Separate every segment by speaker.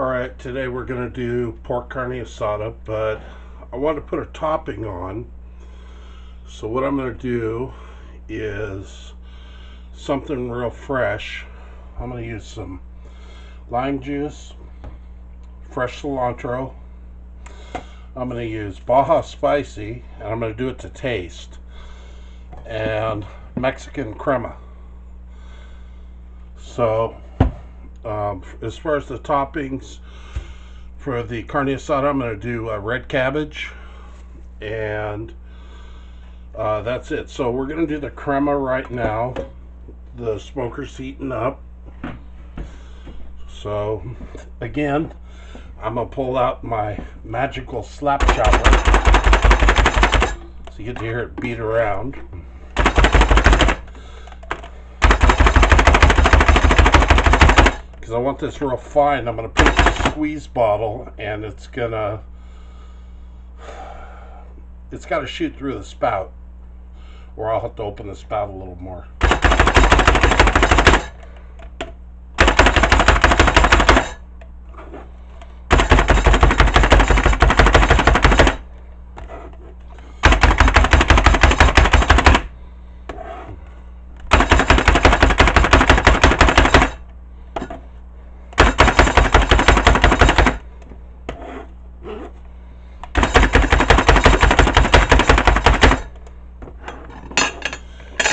Speaker 1: Alright, today we're going to do pork carne asada, but I want to put a topping on. So what I'm going to do is something real fresh. I'm going to use some lime juice, fresh cilantro. I'm going to use Baja Spicy, and I'm going to do it to taste, and Mexican crema. So as far as the toppings for the carne asada, I'm going to do red cabbage, and that's it. So we're going to do the crema right now. The smoker's heating up. So again, I'm going to pull out my magical slap chopper so you get to hear it beat around. Because I want this real fine, I'm going to put it in a squeeze bottle, and it's got to shoot through the spout, or I'll have to open the spout a little more.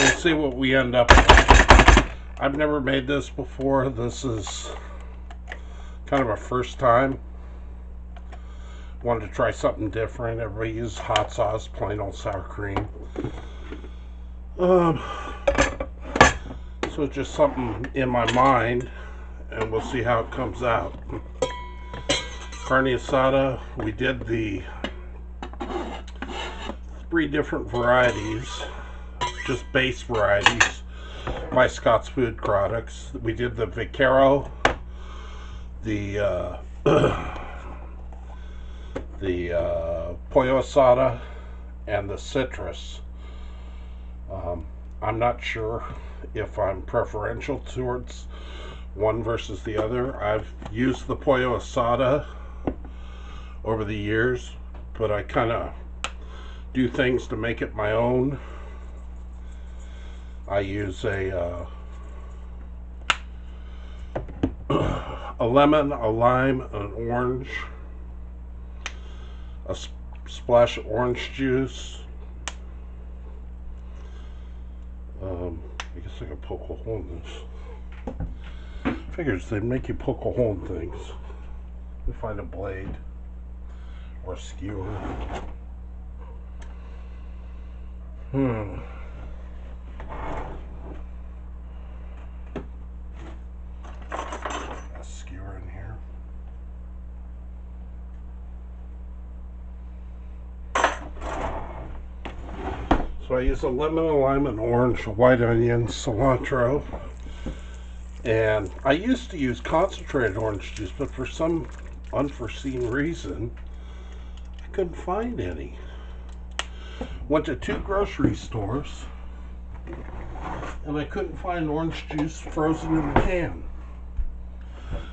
Speaker 1: Let's see what we end up with. I've never made this before. This is kind of a first time. Wanted to try something different. Everybody uses hot sauce, plain old sour cream. So it's just something in my mind, and we'll see how it comes out. Carne asada, we did the 3 different varieties, just base varieties by Scott's Food Products. We did the Vaquero, the Pollo Asada, and the Citrus. I'm not sure if I'm preferential towards one versus the other. I've used the Pollo Asada over the years, but I kind of do things to make it my own. I use a lemon, a lime, an orange, a splash of orange juice. I guess I can poke a hole in this. Figures they'd make you poke a hole in things. Let me find a blade or a skewer. A skewer in here. So I use a lemon, a lime, an orange, a white onion, cilantro, and I used to use concentrated orange juice, but for some unforeseen reason I couldn't find any. Went to 2 grocery stores and I couldn't find orange juice frozen in the can.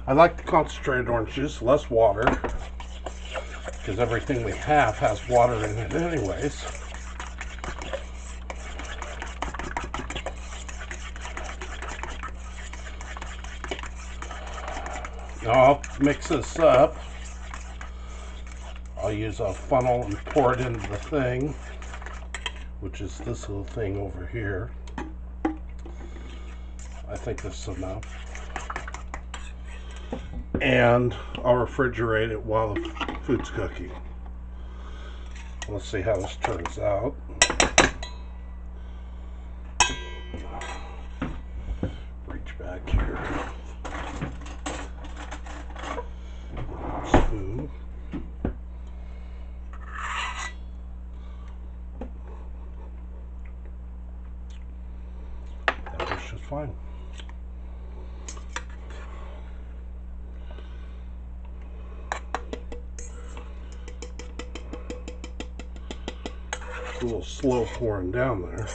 Speaker 1: I like the concentrated orange juice, less water, because everything we have has water in it anyways. Now I'll mix this up. I'll use a funnel and pour it into the thing, which is this little thing over here. I think this is enough. And I'll refrigerate it while the food's cooking. Let's see how this turns out. Reach back here. Spoon. That works just fine. It's a little slow pouring down there.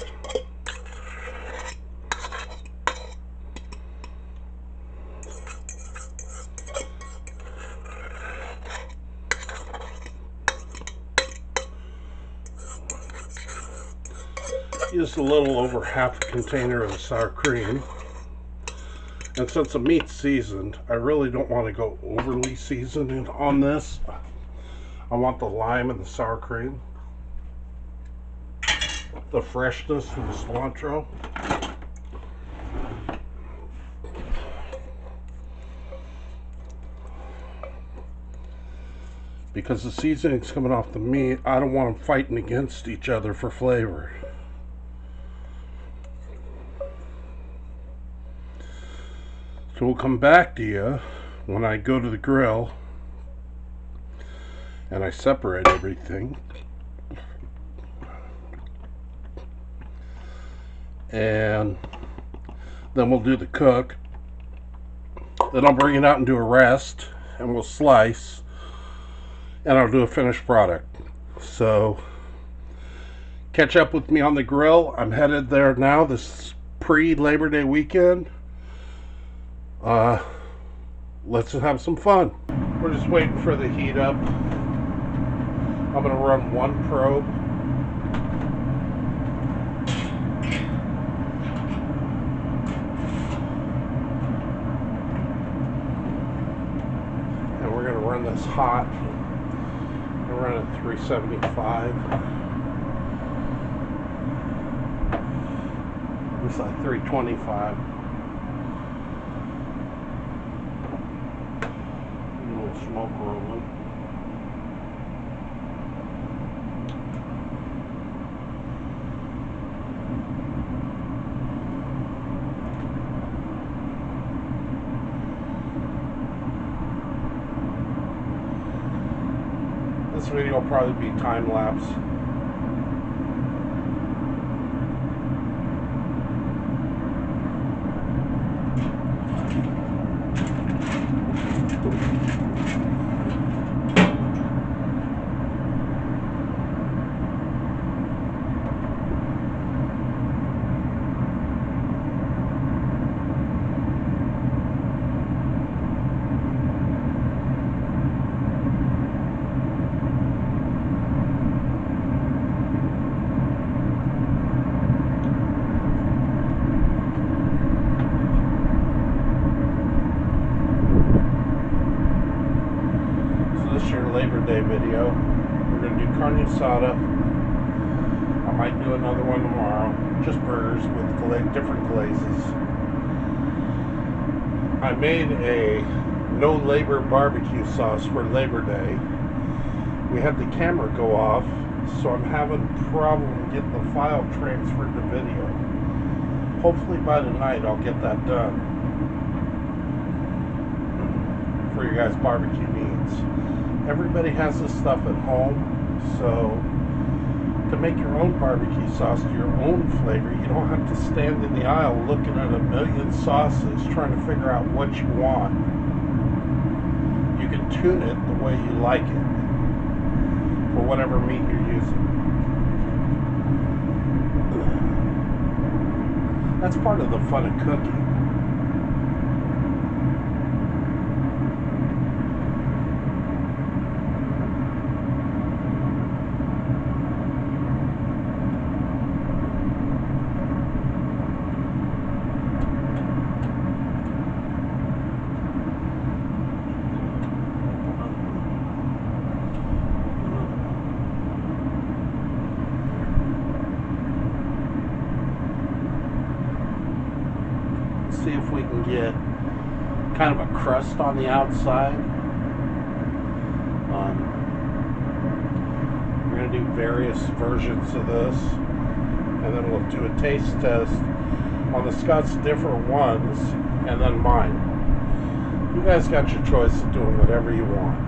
Speaker 1: Used a little over half a container of the sour cream. And since the meat's seasoned, I really don't want to go overly seasoned on this. I want the lime and the sour cream, the freshness of the cilantro. Because the seasoning's coming off the meat, I don't want them fighting against each other for flavor. So we'll come back to you when I go to the grill and I separate everything. And then we'll do the cook. Then I'll bring it out and do a rest, and we'll slice, and I'll do a finished product. So catch up with me on the grill. I'm headed there now, this pre-Labor Day weekend. Let's have some fun. We're just waiting for the heat up. I'm gonna run one probe. And we're gonna run this hot. We're running 375. It's like 325. Smoke rolling. This video will probably be time lapse. Labor Day video. We're going to do carne asada. I might do another one tomorrow. Just burgers with different glazes. I made a no labor barbecue sauce for Labor Day. We had the camera go off, so I'm having a problem getting the file transferred to video. Hopefully by tonight I'll get that done for your guys' barbecue needs. Everybody has this stuff at home, so to make your own barbecue sauce to your own flavor, you don't have to stand in the aisle looking at a million sauces trying to figure out what you want. You can tune it the way you like it for whatever meat you're using. That's part of the fun of cooking. See if we can get kind of a crust on the outside. We're going to do various versions of this, and then we'll do a taste test on the Scott's different ones, and then mine. You guys got your choice of doing whatever you want.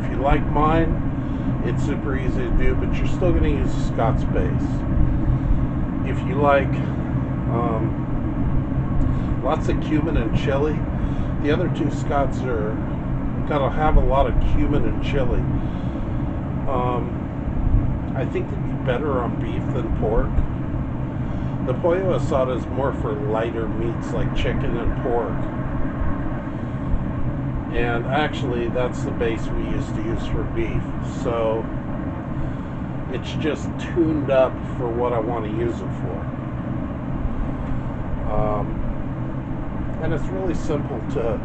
Speaker 1: If you like mine, it's super easy to do, but you're still going to use the Scott's base. If you like lots of cumin and chili, the other two Scots are gonna have a lot of cumin and chili. I think they'd be better on beef than pork. The pollo asada is more for lighter meats like chicken and pork. And actually, that's the base we used to use for beef. So, It's just tuned up for what I want to use it for. And it's really simple to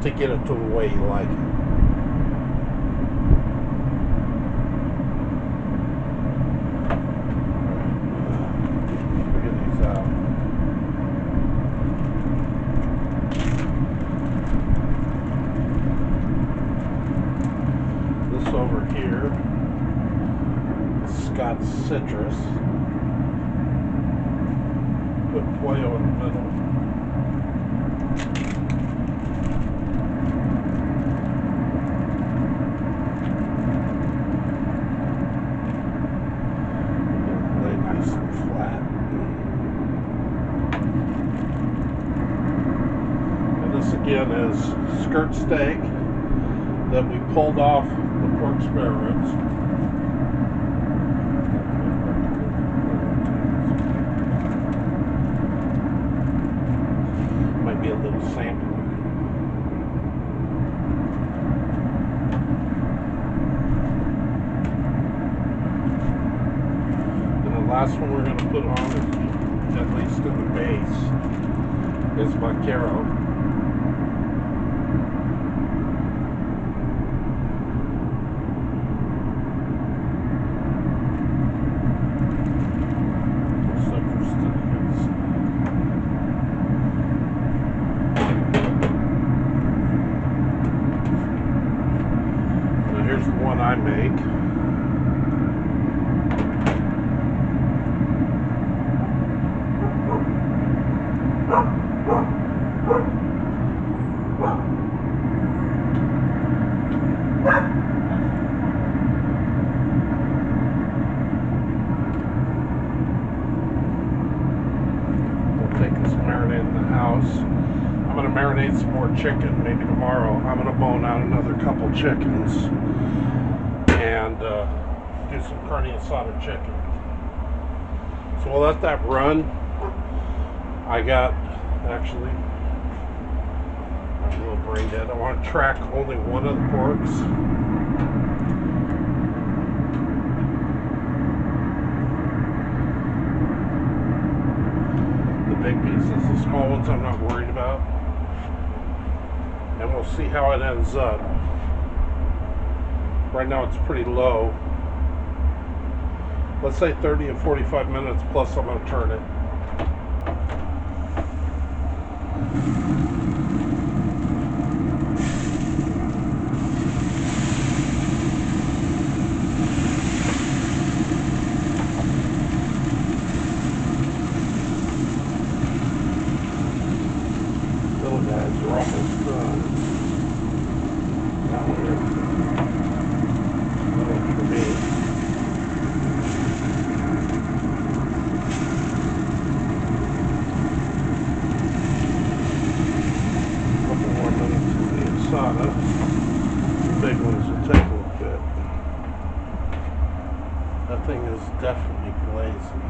Speaker 1: get it to the way you like it. Figure these out. This over here is Scott's Citrus. Put Pollo in the middle. Lay nice and flat. And this again is skirt steak that we pulled off the pork spare ribs. Might be a little sample. And the last one we're going to put on, at least in the base, is vaquero. Here's the one I make. We'll take this marinade in the house. I'm going to marinate some more chicken. Maybe tomorrow I'm going to bone out another couple chickens and do some carne asada chicken. So we'll let that run. I got, actually, I'm a little brain dead. I want to track only one of the porks. The big pieces, the small ones I'm not worried about. And we'll see how it ends up. Right now it's pretty low. Let's say 30 and 45 minutes plus I'm going to turn it. Little guys are almost done. That one for me. Couple more minutes of the Asada. The big ones will take a little bit. That thing is definitely blazing.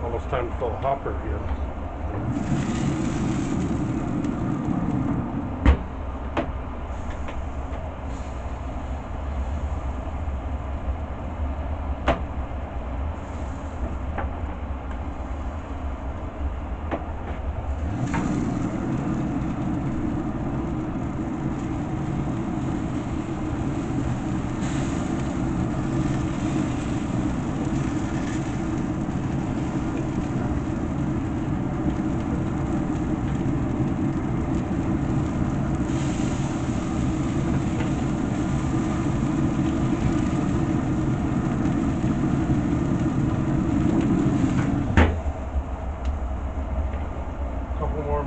Speaker 1: Almost time to fill the hopper again.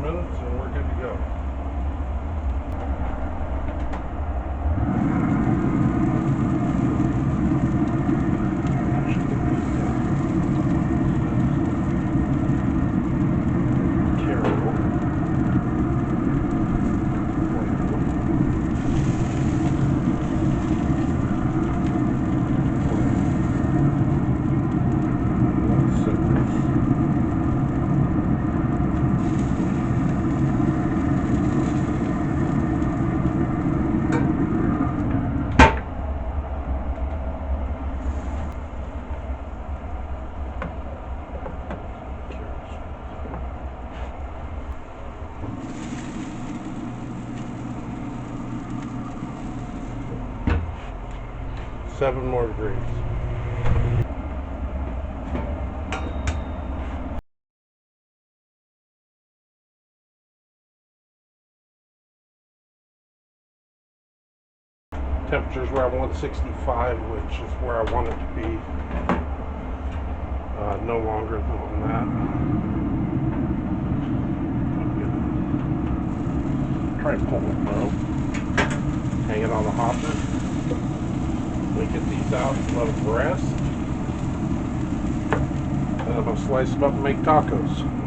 Speaker 1: Minutes and we're good to go. 7 more degrees. Temperatures were at 165, which is where I want it to be. No longer than that. Try and pull it low. Hang it on the hopper. We get these out and let them rest. And I'm going to slice them up and make tacos.